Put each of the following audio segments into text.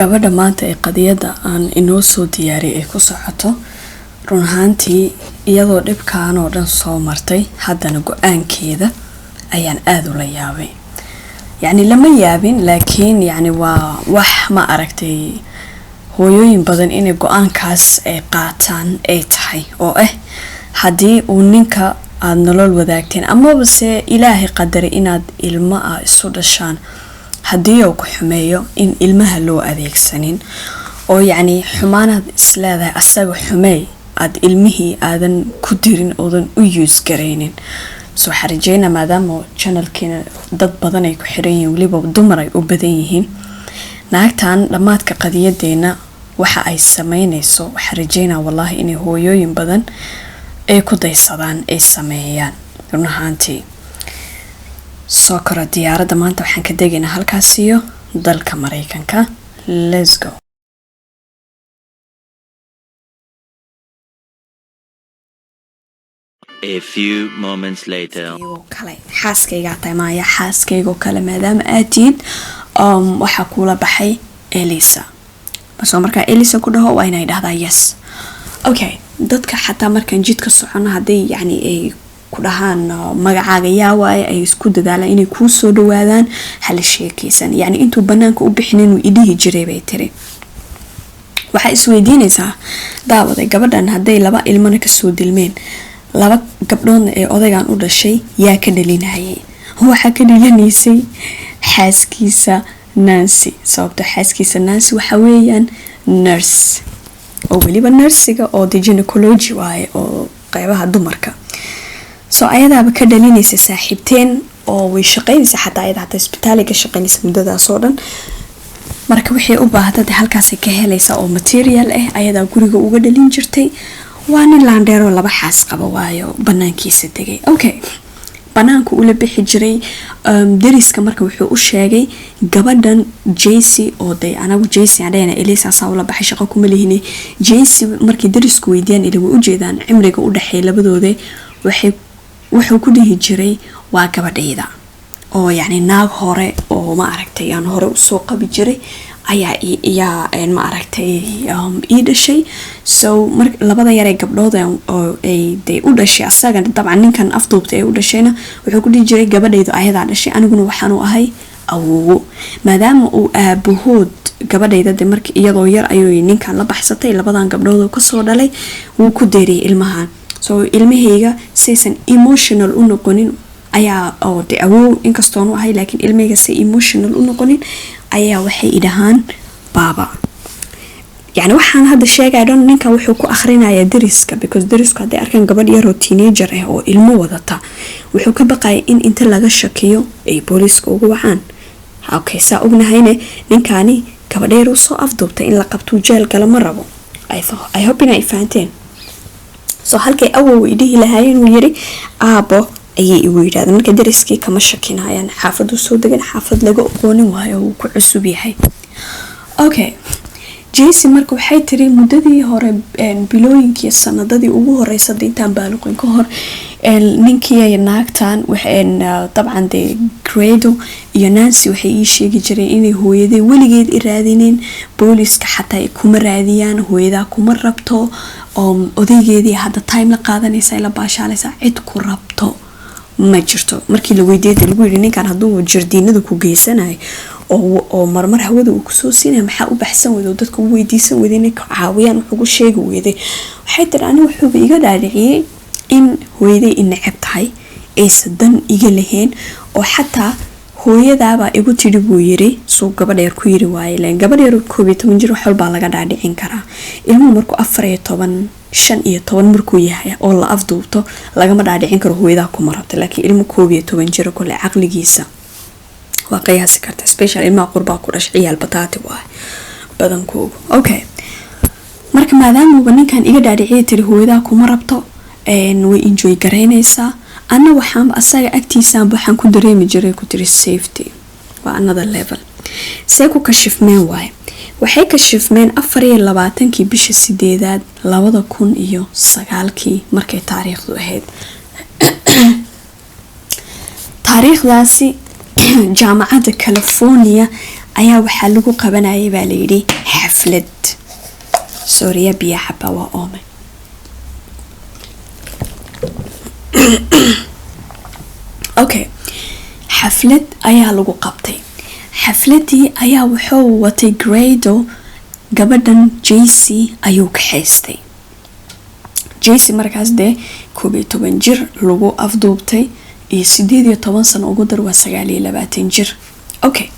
gabadha maanta ee qadiyada aan inoo soo diyaariyay ay ku socoto run ahaantii iyadoo dhibkaan oo dhan soo martay haddana go-aankeeda ayaan aad ula yaabay. yacni lama yaabin laakiin yacni waa wax ma aragtay hooyooyin badan inay go-aankaas ay qaataan ay tahay oo haddii uu ninka aad nolol wadaagteen amaba se ilaahay qadaray inaad ilmo isu dhashaan haddii uu ku xumeeyo in ilmaha loo adeegsanin oo yacni xumaanaad isleedahay asaga xumeey aad ilmihii aadan ku dirin oodan u use garaynin. soo xarajeyna maadaama channelkeena dad badan ay ku xiran yihiin waliba dumar ay u badan yihiin naagtan dhamaadka qadiyadeena waxa ay sameynayso xarajeyna wallahi inay hooyooyin badan ay ku daysadaan ay sameeyaan run ahaantii. soo kora diyaaradda maanta waxaan ka degaynaa halkaas iyo dalka Mareykanka. Let's go. A few moments later. kale xaaskayga taymaya xaaskayga kale maadaama aadid waxa kula baxay Elisa. soo marka Elisa ku dhaho waa inay dhahdaa yes. Okay, dadka xataa markaan jidka socono haday yani ay ku dhahaan magacaaga yaa waaye ay isku dadaalaan inay ku soo dhawaadaan hal sheekaysan yani intuu banaanka u bixinin uu idhihi jiray bay tiri. waxa isweydiinaysaa daawaday gabadhan haday laba ilmana ka soo dilmeen laba gabdhoodna ee odaygan u dhashay yaa ka dhalinayay. waxa ka dhilanaysay xaaskiisa Nancy. sababta xaaskiisa Nancy waxa weeyaan nurse oo waliba nursiga oo gynecology waaye oo qaybaha dumarka. soo ayadaaba ka dhalinaysa saaxiibteen oo way shaqeynaysa xataa ayada hata isbitaaliga shaqeynaysa muddadaas oo dhan. marka waxay u baahatay halkaas ka helaysa oo material ayada guriga uga dhalin jirtay. waa nin laandheero laba xaas qaba waayo banaankiisa tagay. okay, banaanku ula bixi jiray dariska marka wuxuu u sheegay gabadhan JC oo day anagu JC adayna Elisa saa ula baxay shaqo kuma lehine. JC markii darisku weydiiyaan ilaa way u jeedaan cimriga u dhaxay labadooda wuxuu ku dhihi jiray waa gabadhayda oo yani naag hore oo ma aragtay aan hore u soo qabi jiray ayaa ma aragtay ii dhashay. so marka labada yar ee gabdhood oo ay u dhashay asaga dabcan ninkan afduubta ay u dhashayna wuxuu ku dhihi jiray gabadhaydu ayadaa dhashay aniguna waxaan u ahay awoowo. maadaama uu aabahood gabadhayda markii iyadoo yar ayuu ninkan la baxsatay labadan gabdhood oo ka soo dhalay wuu ku deeriyay ilmahan. so ilmahayga saysan emotional u noqonin ayaa oo awoow inkastoo uu ahay laakiin ilmahayga si emotional u noqonin ayaa waxay idhahaan baba. yani waxaan hadda sheegay dhan ninkan wuxuu ku akhrinayaa dariska because darisku haday arkaan gabadh yar oo teenager oo ilmo wadata wuxuu ka baqay in inta laga shakiyo ay booliska ugu wacaan. okay, saa ognahayne ninkani gabadh yar soo afduubtay in la qabto jeel gala ma rabo. I hope inay fahanteen. soo halkay awoow idhihi lahaayeen uu yiri aabo ayay igu yiraahdeen marka dariskii kama shakinayaan xaafadu soo degan xaafad laga aqoonin waayo uu ku cusub yahay. okay, JC marka waxay tiri muddadii hore bilooyinkii sanadadii ugu horeysay intaan baaluqin ka hor ninkii ay naagtan waxaan dabcan de Grado iyo Nancy waxay ii sheegi jireen inay hooyaday weligeed iraadineen booliska xataa kuma raadiyaan hooyada kuma rabto odaygeedii hadda time la qaadanaysa ila baashaalaysa cid ku rabto ma jirto. markii la weydiiyay lagu yiri ninkan haduu jardiinada ku geysanayo oo marmar hawada uu ku soo siinay maxaa u baxsan wado dadku weydiisan wadeen ka caawiyaan wuxuu sheegi weeday. waxay tiri anigu wuxuu iga dhaadhiciyay in hooyaday in neceb tahay aysan dan iga lahayn oo xataa hooyadaaba igu tiri buu yiri soo gabadh yar ku yiri waaye leen gabadh yar 12 jir wax walba laga dhaadhicin karaa. ilmuhu markuu 14 15 markuu yahay oo la afduubto lagama dhaadhicin karo hooyada kuma rabto laakiin ilmu 12 jir kule aqligiisa waa qiyaasi karta special ilma qurba ku dhashay ciyaal bataati waa badankoodu. okay, marka maadaama ninkan iga dhaadhiciyay tiri hooyada kuma rabto way enjoy gareynaysaa ana waxaan asaga agtiisa waxaan ku dareemi jiray ku tiri safety waa another level. say ku kashifmeen waay waxay kashifmeen 24 bisha 8 2009 markay taariikhdu ahayd. taariikhdaasi jaamacadda California ayaa waxaa lagu qabanayay baa layidhi xaflad. Sooriya biya xaba waa oomay. Okay, xaflad ayaa lagu qabtay. xafladii ayaa wuxuu watay Grado, gabadhan JC ayuu kaxaystay. JC markaas dee 11 jir lagu afduubtay iyo 18 sano ugu dar waa 29 jir. Okay,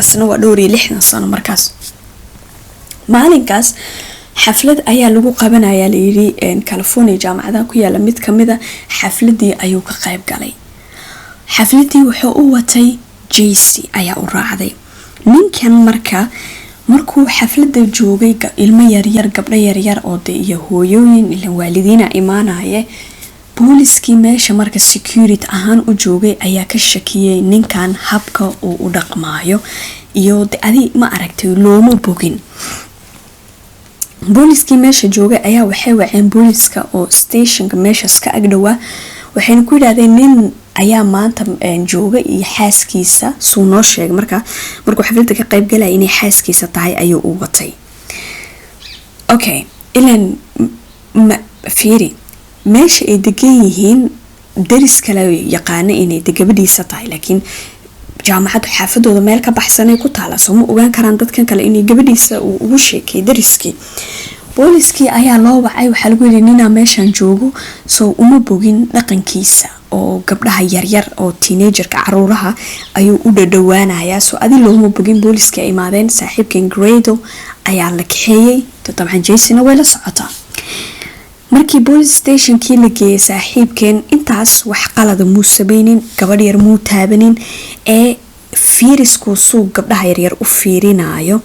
asna waa dhowr iyo 60 sano markaas. maalinkaas xaflad ayaa lagu qabanayaa layidhi California jaamacada ku yaala mid kamida xafladii ayuu ka qayb galay. xafladii wuxuu u watay JC ayaa u raacday. ninkan markuu xaflada joogay ilmo yaryar gabdho yaryar oo iyo hooyooyin ila waalidiina imaanaya, booliskii meesha marka security ahaan u joogay ayaa ka shakiyay ninkan habka uu u dhaqmaayo iyo adi ma aragtay looma bogin. booliskii meesha joogay ayaa waxay waceen booliska oo stationka meeshaas ka agdhawaa, waxayna ku yidhaahdeen nin ayaa maanta jooga iyo xaaskiisa suu noo sheegay markuu xafladda ka qayb galaya inay xaaskiisa tahay ayuu u watay. Okay, ilan fiiri meesha ay degan yihiin daris kale yaqaana inay gabadhiisa tahay, laakiin jaamacaddu xaafadooda meel ka baxsanay ku taala, soo ma ogaan karaan dadkan kale inay gabadhiisa uu ugu sheekay dariskii. booliskii ayaa loo wacay, waxaa lagu yidhi ninaa meeshan joogo soo uma bogin dhaqankiisa oo gabdhaha yaryar oo teenagerka caruuraha ayuu u dhadhawaanayaa, soo adi looma bogin. booliskii ay imaadeen, saaxiibkan Grado ayaa la kaxeeyey, dabcan JC-na way la socotaa. markii police stationkii la geeyay saaxiibkeen intaas wax qalada muu samaynin, gabadh yar muu taabanin, ee fiirisku suu gabdhaha yaryar u fiirinayo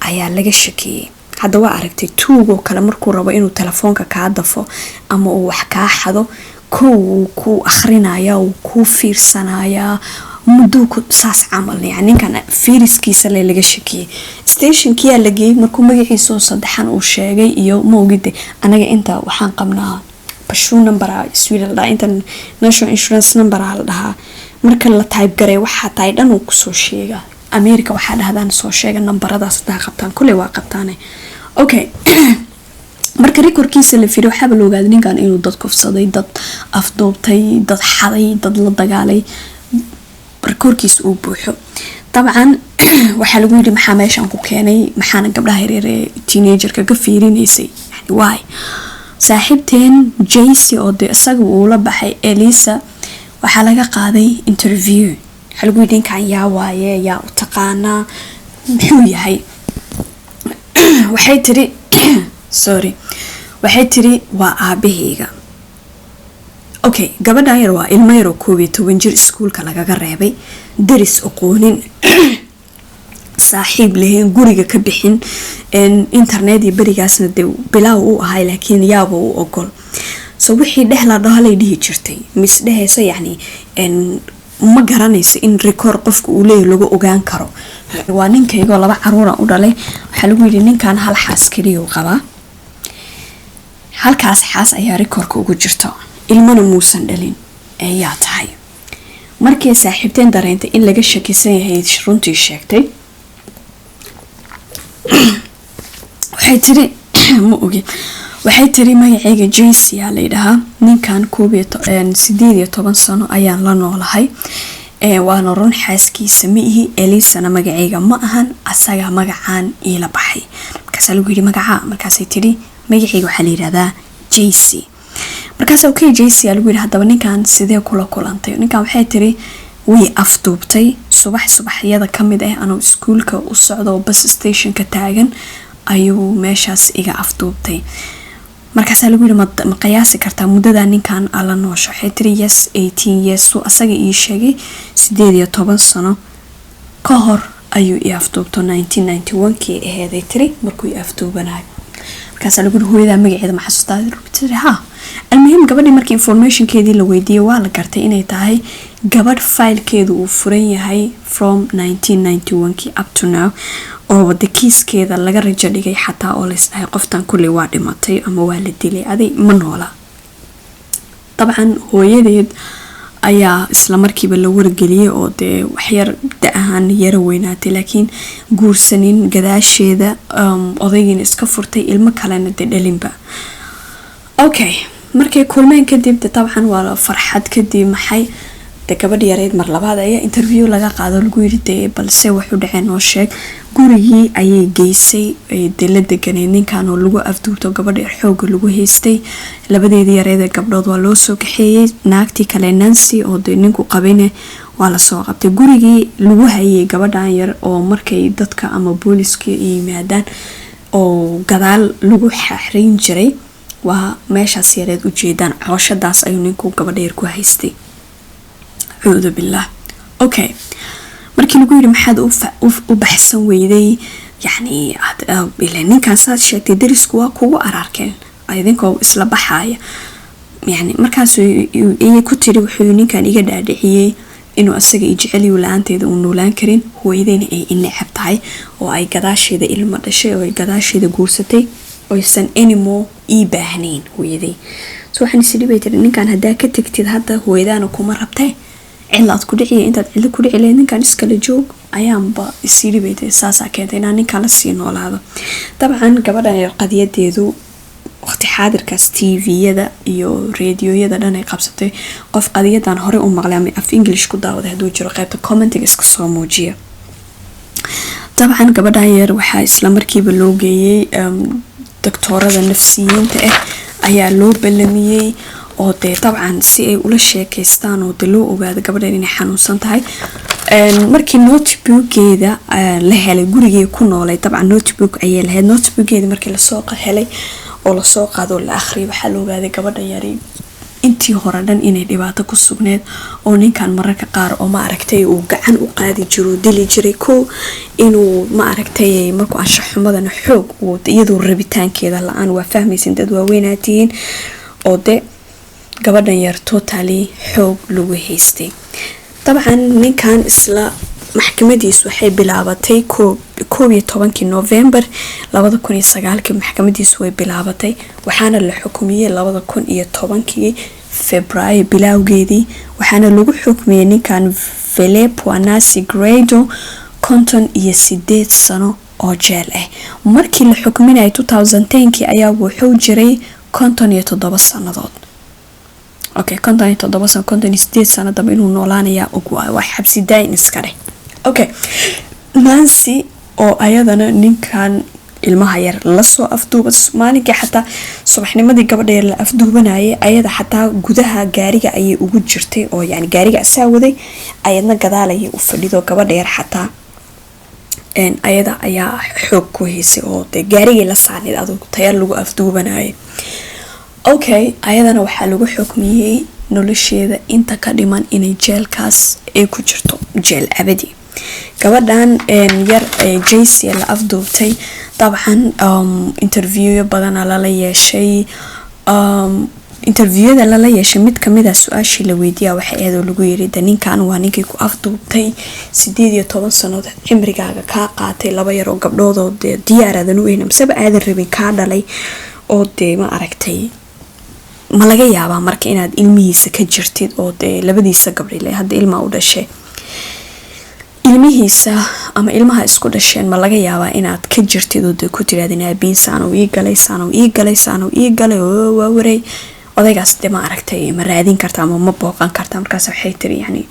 ayaa laga shakiyey. hadda waa aragtay tuugoo kale markuu rabo inuu telefoonka kaa dafo ama uu wax kaa xado, kow wuu ku akhrinaya, wuu ku fiirsanaya muddo saas camal. yani ninkan fiiriskiisa laga shakiyey. stationkiyaa la geeyey, markuu magaciisa saddexan uu sheegay iyo moogide anaga inta waxaan qabnaa bashuu number Sweden la inta national insurance number la dhahaa, marka la type garay waxa tahay dhan uu kusoo sheega. America waxa dhahdaan soo sheega numberadaas daa qabtaan kulay waa qabtaan. Okay, marka rekorkiisa la fiiriyo waxa la ogaaday ninkan inuu dad kufsaday, dad afduubtay, dad xaday, dad la dagaalay, rekorkiisa uu buuxo. dabcan waxa lagu yiri maxaa meeshan ku keenay, maxaana gabdhaha yaryar ee teenagerka ka fiirinaysay, yani why. saaxiibteen JC oo de isaga uu la baxay Elisa waxa laga qaaday interview. waxa lagu yiri ninkan yaa waaye, yaa u taqaana, muxuu yahay. waxay tiri waa aabahayga. Okay, gabadha yar waa ilmo yar oo 12 jir iskuulka lagaga reebay, daris aqoonin, saaxiib leheen, guriga ka bixin, internet iyo barigaasna de bilaaw u ahay laakiin yaaba u ogol. so wixii dhehla dhahalay dhihi jirtay mis dhehaysa, yani ma garanaysa in record qofka uu leeyahay lagu ogaan karo. waa ninkayga laba caruur u dhalay, waxa lagu yiri ninkan hal xaas kaliya qaba, halkaas xaas ayaa recordka ugu jirto, ilmana muusan dhalin ayaa tahay. markii saaxiibteen dareentay in laga shakisan yahay runtii sheegtay, waxay tiri magacayga JC yaa la yidhahaa, ninkan 18 sano ayaan la noolahay, waana run xaaskiisa ma ihi, Elisana magacayga ma ahan, asaga magacaan ila baxay. markaas lagu yiri magaca, markaasay tiri magacayga waxa la yiraahdaa JC. markaas okay JC yaa lagu yiri hadaba ninkan sidee kula kulantay. ninkan waxay tiri way afduubtay subaxyada kamid ah anoo iskuulka u socdo bus stationka taagan ayuu meeshaas iga afduubtay. markaas lagu yiri ma qiyaasi kartaa muddada ninkan ala noosho. waxay tiri yes 18 years, soo asaga ii sheegay 18 sano ka hor ayuu ii afduubto 1991kii aheeday tiri markuu ii afduubanayo. markaas lagu yiri hooyada magaceeda ma xasuustaa? tiri ha. المهم gabadhii markii informationkeedii la weydiiyay waa la gartay inay tahay gabadh filekeedu uu furan yahay from 1991kii up to now, oo wada kiiskeeda laga rajo dhigay xataa oo la isdhahay qoftan kulli waa dhimatay ama waa la dilay, aday ma noola. dabcan hooyadeed ayaa isla markiiba la wargeliyay oo dee waxyar da ahaan yara weynaatay laakiin guursanin gadaasheeda odaygiina iska furtay ilmo kalena dee dhalinba. Okay, markay kulmeen kadib de dabcan waa farxad kadib maxay de gabadh yareed mar labaad ayaa interview laga qaado lagu yiri de balse wuxuu dhaceen oo sheeg gurigii ayay geysay de la deganeed ninkan oo lagu afduubto gabadh yar xoog lagu haystay labadeedii yareed gabdhood waa loo soo kaxeeyay naagtii kale Nancy oo de ninku qabine waa la soo qabtay gurigii lagu hayay gabadhan yar oo markay dadka ama booliska yimaadaan oo gadaal lagu xaxrin jiray waa meeshaas yareed u jeedaan cooshadaas ayuu ninku gabadh yar ku haystay. أعوذ بالله. أوكي markii lagu yiri maxaad u baxsan weyday yani ilaa kan saad sheegtay darisku waa kugu ararkeen aydinkoo isla baxaya yani markaas ay ku tiri wuxuu ninkan iga dhaadhiciyay inuu asaga jeceliyo laanteeda uu noolaan karin hooyadeyna ay inacab tahay oo ay gadaasheeda ilmo dhashay oo ay gadaasheeda guursatay oo aysan anymore ii baahnayn hooyaday. soo waxaan isdhibay tiri ninkan hadaa ka tagtid hadda hooyadaana kuma rabtay cilaad ku dhiciye intaad cilo ku dhicilay ninkan iskala joog ayaanba isdhibay saasa keentay inaan ninkan la sii noolaado. dabcan gabadhan yar qadiyadeedu waqti xaadirkaas TV-yada iyo radioyada dhan ay qabsatay qof qadiyadan hore u maqlay ama af English ku daawaday haduu jiro qaybta commentiga iska soo muujiya. dabcan gabadhan yar waxaa isla markiiba loo geeyay doktorada nafsiyiinta ayaa loo balamiyay oo de dabcan si ay ula sheekaystaan oo de loo ogaado gabadhan inay xanuunsan tahay. markii notebookgeeda la helay gurigii ku noolay dabcan notebook ayay lahayd notebookgeeda markii la soo helay oo la soo qaado la akhriyo waxaa la ogaaday gabadhan yari intii hore dhan inay dhibaato ku sugneed oo ninkan mararka qaar oo ma aragtay uu gacan u qaadi jiro dili jiray ko inuu ma aragtay markuu anshax xumadana xoog uu iyadoo rabitaankeeda la'aan waa fahmaysin dad waaweynaatihiin oo de gabadhan yar totally xoog lagu haystay. dabcan ninkan isla maxkamadiisu waxay bilaabatay 11 November 2009 maxkamadiisu way bilaabatay waxaana la xukumiyay 2010 February bilowgeedii waxaana lagu xukumiyay ninkan Philip Wanasi Grado 58 sano oo jeel ah. markii la xukuminay 2010 ayaa wuxuu jiray 57 sanadood. okay 57 sano daba inuu noolaanaya ugu waa xabsi daayin iska leh. okay Nancy oo ayadana ninkan ilmaha yar la soo afduubay maalinka xataa subaxnimadii gabadha yar la afduubanayay ayada xataa gudaha gaariga ayay ugu jirtay oo yani gaariga asaawaday ayadna gadaalayay u fadhido gabadha yar xataa ayada ayaa xoog ku haysay oo de gaariga la saarnid adoo tayar lagu afduubanayay. okay ayadana waxaa lagu xukmiyay nolosheeda inta ka dhiman inay jeelkaas ay ku jirto jeel abadi. gabadhan yar JC la afduubtay dabcan interview badan la yeeshay interviewada la yeeshay mid kamid ah su'aashii la weydiiyay waxa eedo lagu yiri ninkan waa ninkii ku afduubtay 18 sano cimrigaaga ka qaatay laba yar oo gabdhood oo diyaaradan u weyn amsaba aadan rabin ka dhalay oo de ma aragtay ma laga yaabaa marka inaad ilmihiisa ka jirtid oo de labadiisa gabdhile hadda ilma u dhashay ilmihiisa ama ilmaha isku dhasheen ma laga yaabaa inaad ka jirtid oo de ku tiraadin aabiin saano ii galay oo waa waray odaygaas de ma aragtay ma raadin kartaa ama ma booqan kartaa. markaas waxay tiri yani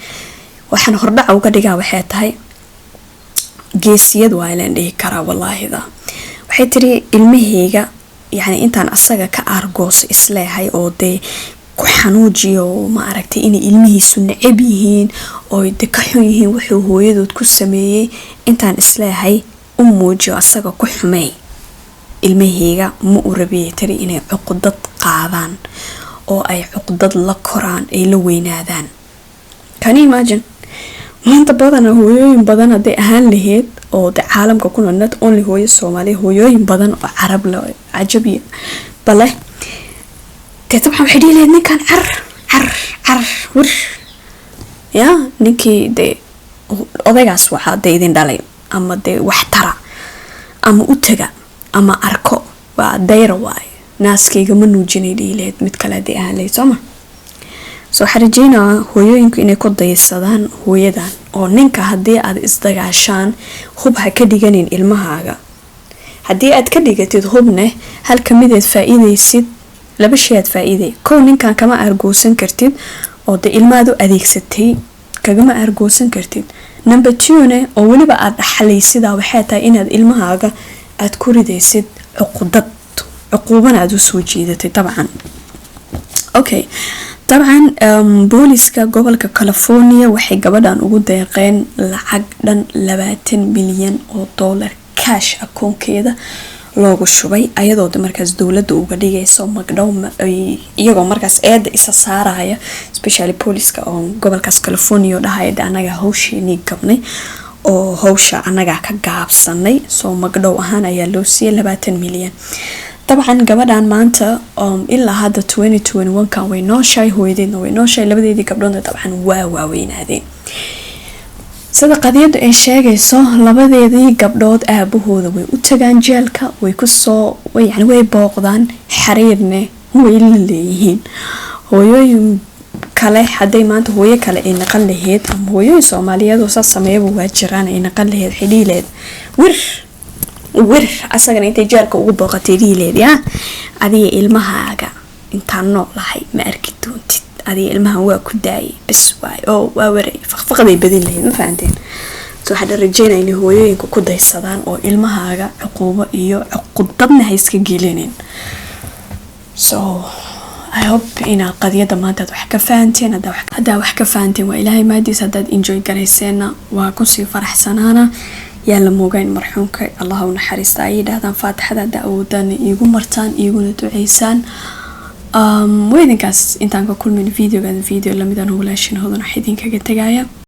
waxaan hordhac uga dhigaa waxay tahay geesiyad waa ilaan dhihi karaa wallaahida. waxay tiri ilmaheyga يعني intaan asaga ka argooso isleehay oo de ku xanuujiyo ma aragtay in ilmihiisu nacib yihiin oo de ka xun yihiin wuxuu hooyadood ku sameeyay intaan isleehay u muujiyo asaga ku xumay ilmaheyga ma u rabiyay tiri inay cuqdad qaadaan oo ay cuqdad la koraan ay la weynaadaan. can you imagine maanta badan hooyooyin badan haday ahaan lahayd oo de caalamka ku nool not only hooyo Soomaali hooyooyin badan oo Carab la cajabiya bale tabcan waxay leeyahay ninkan car war ya ninkii de odaygaas waxa de idin dhalay ama de wax tara ama u taga ama arko waa dayra waay naaskeyga ma nuujinay leeyahay mid kale de ahaan leeyahay soo xarajeyna hooyooyinku inay ku daysadaan hooyadan oo ninka haddii aad isdagaashaan hub ha ka dhiganin ilmahaaga. haddii aad ka dhigatid hubne hal kamideed faa'iidaysid laba shay aad faa'iiday. kow ninkan kama argoosan kartid oo de ilmaadu adeegsatay kagama argoosan kartid. number 2 ne oo waliba aad dhaxlaysidaa waxay tahay inaad ilmahaaga aad ku ridaysid cuqubana aad u soo jiidatay dabcan. okay dabcan booliska gobolka California waxay gabadhan ugu deeqeen lacag dhan 20 milyan oo dollar cash akoonkeeda loogu shubay ayadoo markaas dawladda uga dhigayso magdhow iyagoo markaas eeda isa saaraya especially booliska oo gobolkaas California dhahayda anaga hawsheeni gabnay oo hawsha anaga ka gaabsanay soo magdhow ahaan ayaa loo siiyay 20 milyan. dabcan gabadhan maanta ilaa hadda 2021 kan way nooshahay hooyadeedna way nooshahay labadeedii gabdhoodna dabcan waa weynaadeen. sida qadiyadu ay sheegayso labadeedii gabdhood aabahooda way u tagaan jeelka way booqdaan xariirne way leeyihiin. hooyooyin kale haday maanta hooyo kale ay naqan lahayd ama hooyooyin Soomaaliyeed oo sameeyay waa jiraan ay naqan lahayd xidhiileed wir asagana intay jeelka ugu booqatay xidhiileed adiga ilmahaaga intaan noolahay ma arki doontid adiga ilmahan waa ku daayay bas waa waray faqfaqaday badin lahayd ma fahanteen. soo waxa rajaynaa in hooyooyinku ku daysadaan oo ilmahaaga cuqubo iyo cuqudadna ha iska gelinin. so I hope in qadiyada maanta wax ka fahanteen hadda wax ka fahanteen waa ilaahay maadiis haddaad enjoy garayseena waa ku sii faraxsanaana yaa la moogayn marxuumka Allah u naxariista ay yiraahdaan faatixada daawadan iigu martaan iiguna duceysaan. weydinkaas intaan ka kulmin video lamid ah walaashin hodan xidin kaga tagaya.